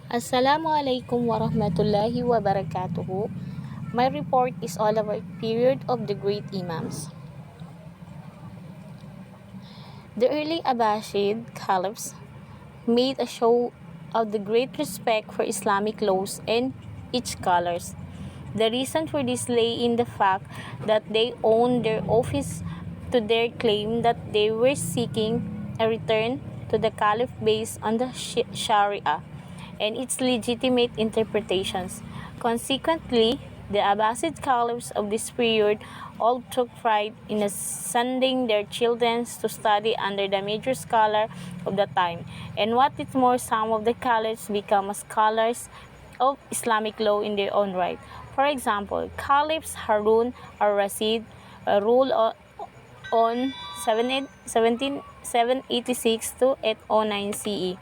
Assalamualaikum warahmatullahi wabarakatuh. My report is all about period of the great Imams. The early Abbasid caliphs made a show of the great respect for Islamic laws and its scholars. The reason for this lay in the fact that they owned their office to their claim that they were seeking a return to the caliph based on the Sharia and its legitimate interpretations. Consequently, the Abbasid caliphs of this period all took pride in sending their children to study under the major scholar of the time, and what is more, some of the caliphs become scholars of Islamic law in their own right. For example, Caliphs Harun al-Rashid ruled on 786 to 809 CE.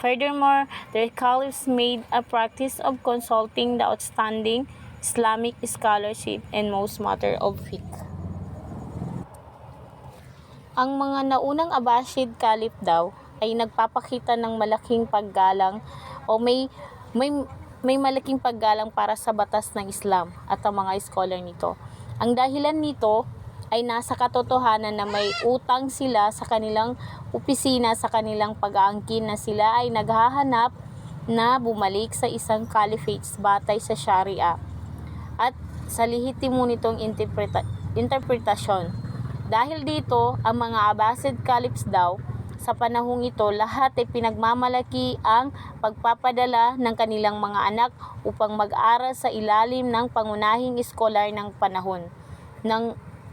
Furthermore, the caliphs made a practice of consulting the outstanding Islamic scholarship in most matter of fiqh. Ang mga naunang Abbasid Caliph daw ay nagpapakita ng malaking paggalang o may, may malaking paggalang para sa batas ng Islam at ang mga scholar nito. Ang dahilan nito ay nasa katotohanan na may utang sila sa kanilang opisina sa kanilang pag-aangkin na sila ay naghahanap na bumalik sa isang caliphate batay sa Sharia at sa lehitimo nitong interpretasyon. Dahil dito, ang mga Abbasid caliphs daw, sa panahong ito, lahat ay pinagmamalaki ang pagpapadala ng kanilang mga anak upang mag-aral sa ilalim ng pangunahing eskolar ng panahon,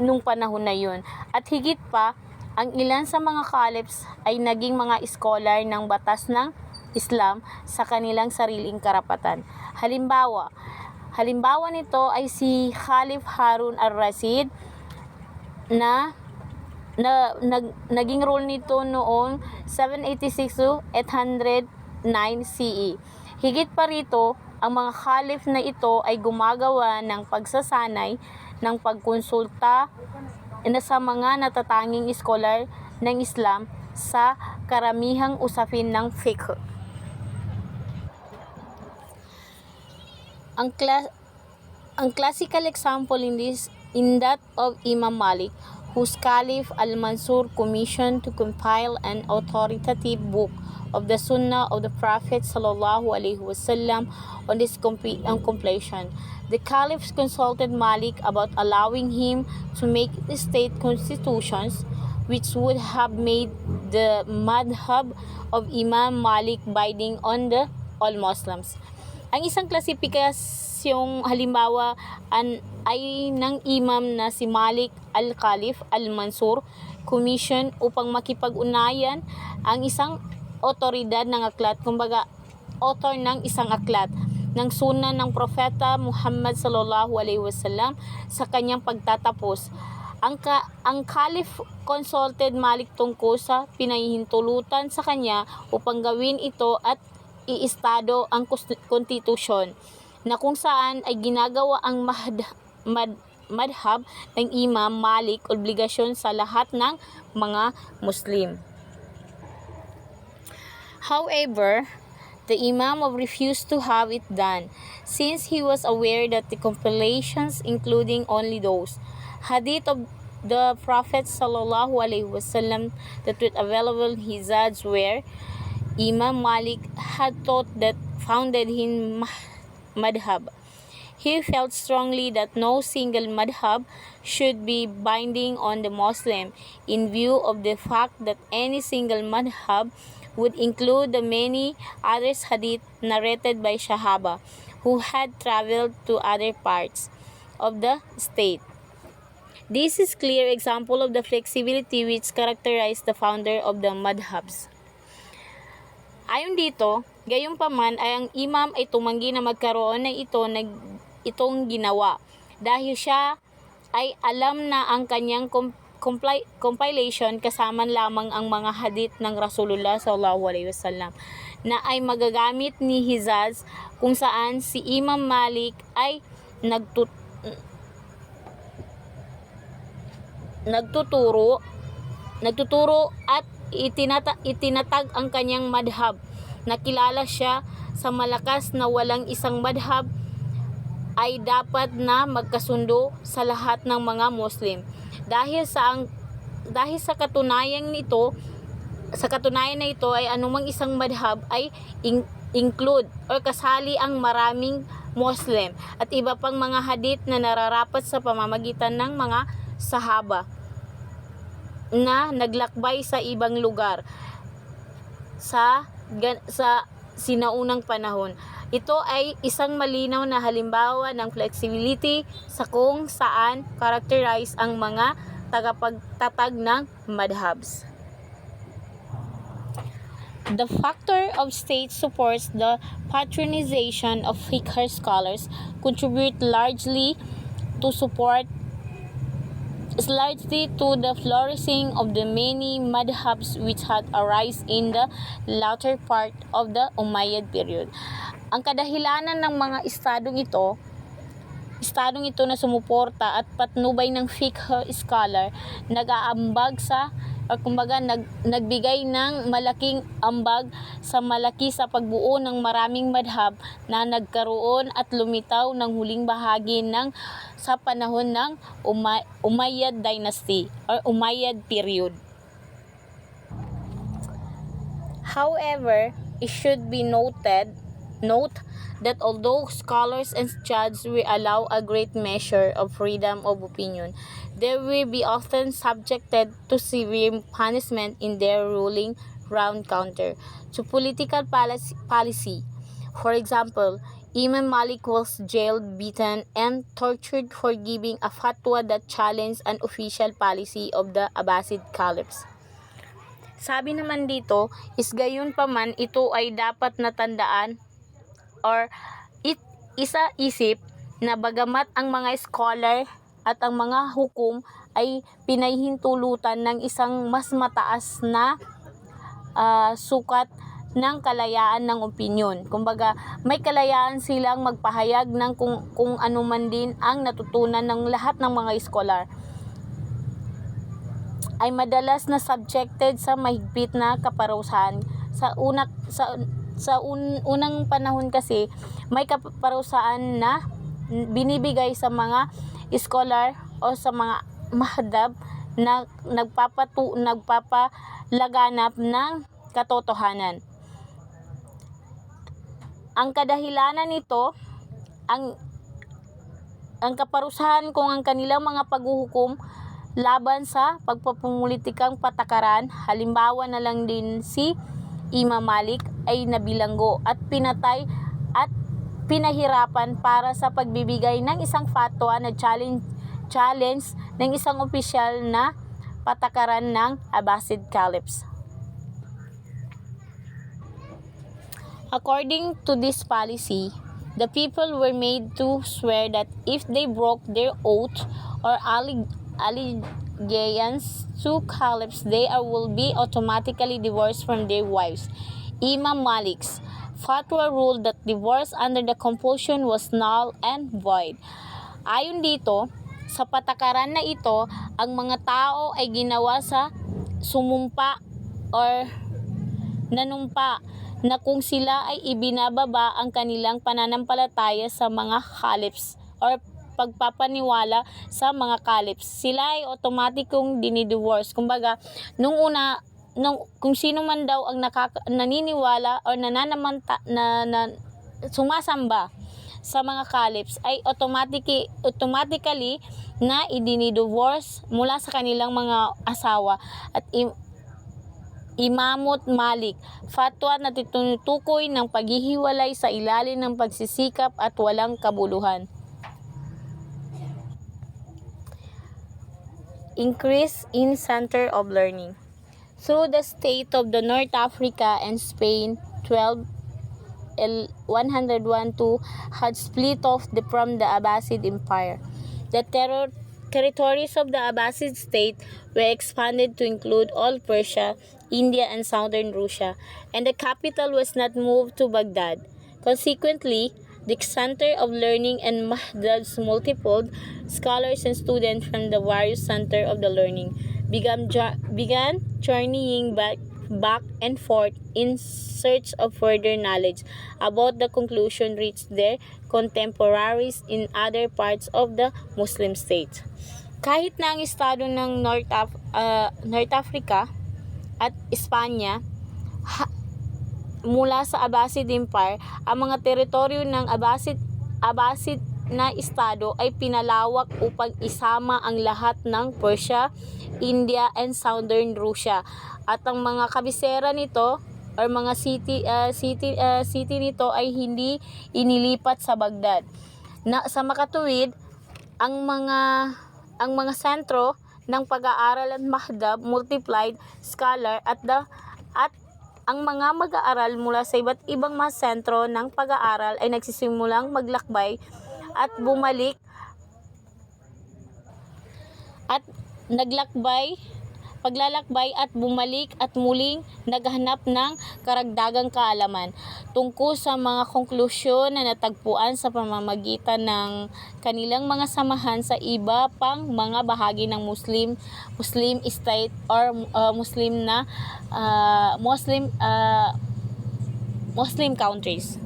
nung panahon na yun. At higit pa, ang ilan sa mga caliphs ay naging mga eskolar ng batas ng Islam sa kanilang sariling karapatan. Halimbawa nito ay si Khalif Harun al-Rashid na naging rule nito noong 786 to 809 CE. Higit pa rito, ang mga khalif na ito ay gumagawa ng pagsasanay ng pagkonsulta sa mga natatanging eskolar ng Islam sa karamihang usapin ng fiqh. Ang classical example in that of Imam Malik, whose Caliph al-Mansur commissioned to compile an authoritative book of the Sunnah of the Prophet sallallahu alaihi wasallam on this completion. The Caliph consulted Malik about allowing him to make state constitutions which would have made the madhab of Imam Malik binding on all Muslims. Ang isang klasipikasyong halimbawa ay ng imam na si Malik al-Khalif al-Mansur commission upang makipag-unayan ang isang otoridad ng aklat, kumbaga author ng isang aklat ng sunnah ng propeta Muhammad sallallahu alaihi wasallam sa kanyang pagtatapos. Ang Caliph consulted Malik tungkol sa pinahihintulutan sa kanya upang gawin ito at iestado ang konstitusyon na kung saan ay ginagawa ang madhab ng Imam Malik obligasyon sa lahat ng mga Muslim. However, the Imam refused to have it done since he was aware that the compilations, including only those hadith of the Prophet sallallahu alaihi wasallam that were available in Hijaz were Imam Malik had taught that founded in madhab. He felt strongly that no single madhab should be binding on the Muslim in view of the fact that any single madhab would include the many others hadith narrated by Sahaba who had traveled to other parts of the state. This is clear example of the flexibility which characterized the founder of the madhabs. Ayon dito, gayunpaman ay ang imam ay tumanggi na magkaroon ng itong ginawa dahil siya ay alam na ang kanyang compilation kasama lamang ang mga hadith ng Rasulullah sallallahu alaihi wasallam na ay magagamit ni Hijaz kung saan si Imam Malik ay nagtuturo at itinatag ang kanyang madhab nakilala siya sa malakas na walang isang madhab ay dapat na magkasundo sa lahat ng mga Muslim. Dahil sa katunayan na ito ay anumang isang madhab ay include or kasali ang maraming Muslim at iba pang mga hadith na nararapat sa pamamagitan ng mga sahaba na naglakbay sa ibang lugar sa sinaunang panahon. Ito ay isang malinaw na halimbawa ng flexibility sa kung saan characterize ang mga tagapagtatag ng madhabs. The factor of state supports the patronization of fiqh scholars contribute largely to the flourishing of the many madhabs which had arisen in the latter part of the Umayyad period. Ang kadahilanan ng mga estadong ito na sumuporta at patnubay ng fiqh scholar, nag-aambag nagbigay ng malaking ambag sa pagbuo ng maraming madhab na nagkaroon at lumitaw ng huling bahagi sa panahon ng Umayyad Dynasty or Umayyad period. However, it should be note that although scholars and judges will allow a great measure of freedom of opinion, they will be often subjected to severe punishment in their ruling round counter to political policy. For example, Imam Malik was jailed, beaten, and tortured for giving a fatwa that challenged an official policy of the Abbasid caliphs. Sabi naman dito, gayon pa man ito ay dapat natandaan or isa-isip na bagamat ang mga scholar at ang mga hukom ay pinahihintulutan ng isang mas mataas na sukat ng kalayaan ng opinyon. Kumbaga, may kalayaan silang magpahayag ng kung ano man din ang natutunan ng lahat ng mga scholar, ay madalas na subjected sa mahigpit na kaparusahan. Sa unang panahon kasi, may kaparusahan na binibigay sa mga scholar o sa mga madhab na nagpapalaganap ng katotohanan. Ang kadahilanan nito, ang kaparusahan kung ang kanilang mga paghuhukom laban sa pagpapumulitikang patakaran, halimbawa na lang din si Imam Malik, ay nabilanggo at pinatay at pinahirapan para sa pagbibigay ng isang fatwa na challenge ng isang opisyal na patakaran ng Abbasid caliphs. According to this policy, the people were made to swear that if they broke their oath or allegiance to caliphs, they will be automatically divorced from their wives. Imam Malik's fatwa ruled that divorce under the compulsion was null and void. Ayon dito, sa patakaran na ito, ang mga tao ay ginawa sa sumumpa or nanumpa na kung sila ay ibinababa ang kanilang pananampalataya sa mga caliphs or pagpapaniwala sa mga caliphs, sila ay automatikong dinidivorce. Kumbaga, kung sino man daw ang naniniwala o sumasamba sa mga caliphs ay automatically na idinidivorce mula sa kanilang mga asawa. At Imamot Malik, fatwa na tinutukoy ng paghihiwalay sa ilalim ng pagsisikap at walang kabuluhan. Increase in center of learning. Through the state of the North Africa and Spain, 101-2 had split off from the Abbasid Empire. The territories of the Abbasid state were expanded to include all Persia, India, and southern Russia, and the capital was not moved to Baghdad. Consequently, the center of learning and madhabs multiplied. Scholars and students from the various center of the learning began journeying back back and forth in search of further knowledge about the conclusion reached their contemporaries in other parts of the Muslim states. Kahit na ang estado ng North Africa at Espanya mula sa Abbasid Empire, ang mga teritoryo ng Abbasid na estado ay pinalawak upang isama ang lahat ng Persia, India, and Southern Russia. At ang mga kabisera nito or mga city nito ay hindi inilipat sa Baghdad. Sa makatuwid, ang mga sentro ng pag-aaral at Mahdab multiplied scholar at ang mga mag-aaral mula sa iba't ibang mga sentro ng pag-aaral ay nagsisimulang maglakbay at bumalik at paglalakbay at bumalik at muling naghanap ng karagdagang kaalaman tungkol sa mga konklusyon na natagpuan sa pamamagitan ng kanilang mga samahan sa iba pang mga bahagi ng Muslim state or Muslim countries.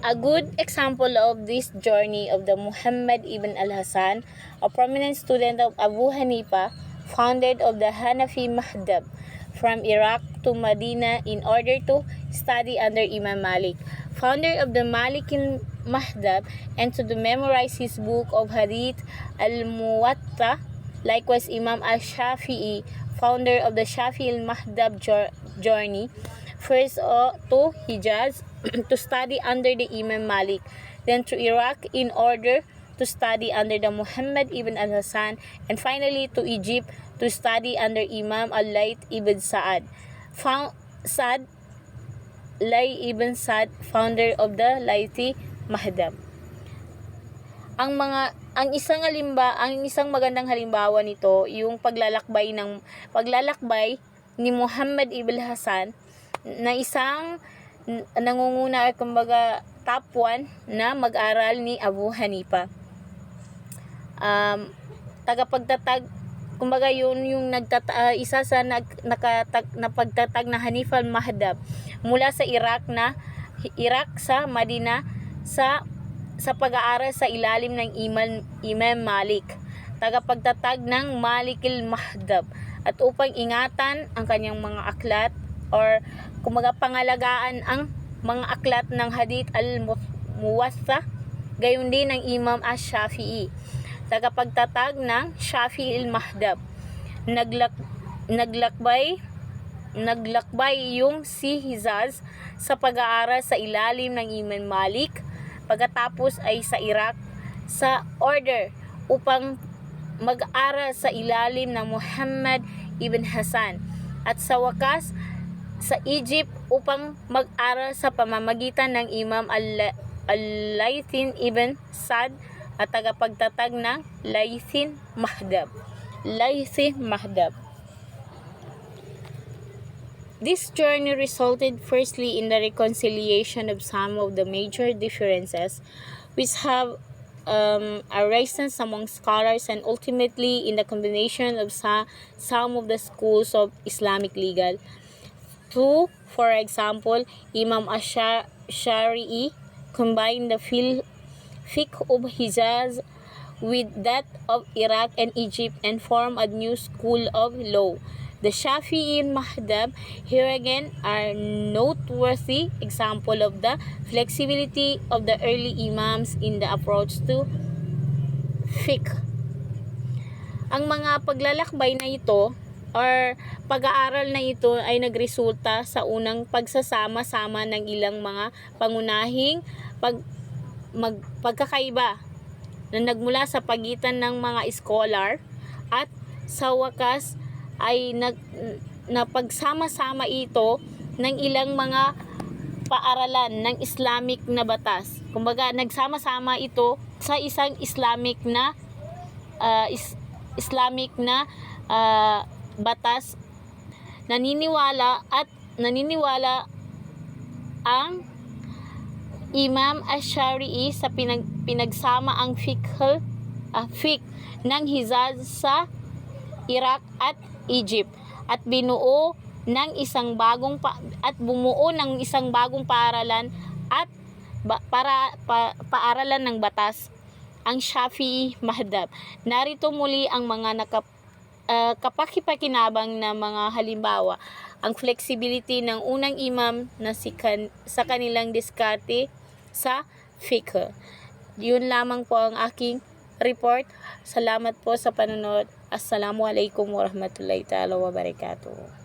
A good example of this journey of the Muhammad ibn al-Hasan, a prominent student of Abu Hanifa, founded of the Hanafi Madhab from Iraq to Medina in order to study under Imam Malik, founder of the Maliki Madhab, and to memorize his book of Hadith al-Muwatta. Likewise, Imam al-Shafi'i, founder of the Shafi'i al-Madhab journey, first to Hijaz to study under the Imam Malik, then to Iraq in order to study under the Muhammad ibn al-Hasan, and finally to Egypt to study under Imam al-Layth ibn Sa'ad, founder of the Laythi Madhab. Ang isang magandang halimbawa nito yung paglalakbay ni Muhammad ibn al-Hasan na isang nangunguna ay kumbaga top 1 na mag-aral ni Abu Hanifa. Tagapagtatag kumbaga yun yung isa sa napagtatag na Hanifa al-Madhab mula sa Iraq sa Medina sa pag-aaral sa ilalim ng Imam Malik, tagapagtatag ng Malik al-Madhab, at upang ingatan ang kanyang mga aklat or kumbaga pangalagaan ang mga aklat ng Hadith al-Muwatta, gayon din ng Imam al-Shafi'i, tagapagtatag ng Shafi'i al-Madhab. Naglakbay yung si Hijaz sa pag-aaral sa ilalim ng Imam Malik, pagkatapos ay sa Iraq sa order upang mag-aral sa ilalim ng Muhammad ibn Hasan, at sa wakas sa Egypt upang mag-aral sa pamamagitan ng Imam al-Layth ibn Sa'ad at tagapagtatag ng Laythi Madhab. This journey resulted firstly in the reconciliation of some of the major differences which have arisen among scholars, and ultimately in the combination of some of the schools of Islamic legal. Two, for example, Imam Ash-Shari'i combined the fiqh of Hijaz with that of Iraq and Egypt and formed a new school of law. The Shafi'i Madhab here again are noteworthy example of the flexibility of the early Imams in the approach to fiqh. Ang mga paglalakbay na ito or pag-aaral na ito ay nagresulta sa unang pagsasama-sama ng ilang mga pangunahing pagkakaiba na nagmula sa pagitan ng mga scholar, at sa wakas ay napagsama-sama ito ng ilang mga paaralan ng Islamic na batas. Kumbaga nagsama-sama ito sa isang Islamic na batas. Naniniwala ang Imam Ash-Shari'i sa pinagsama ang fiqh ng Hijaz sa Iraq at Egypt at bumuo ng isang bagong paaralan at paaralan ng batas, ang Shafi'i Madhab. Narito muli ang mga kapakipakinabang na mga halimbawa. Ang flexibility ng unang imam na sa kanilang diskarte sa fiqh. Yun lamang po ang aking report. Salamat po sa panonood. Assalamualaikum warahmatullahi ta'ala wabarakatuh.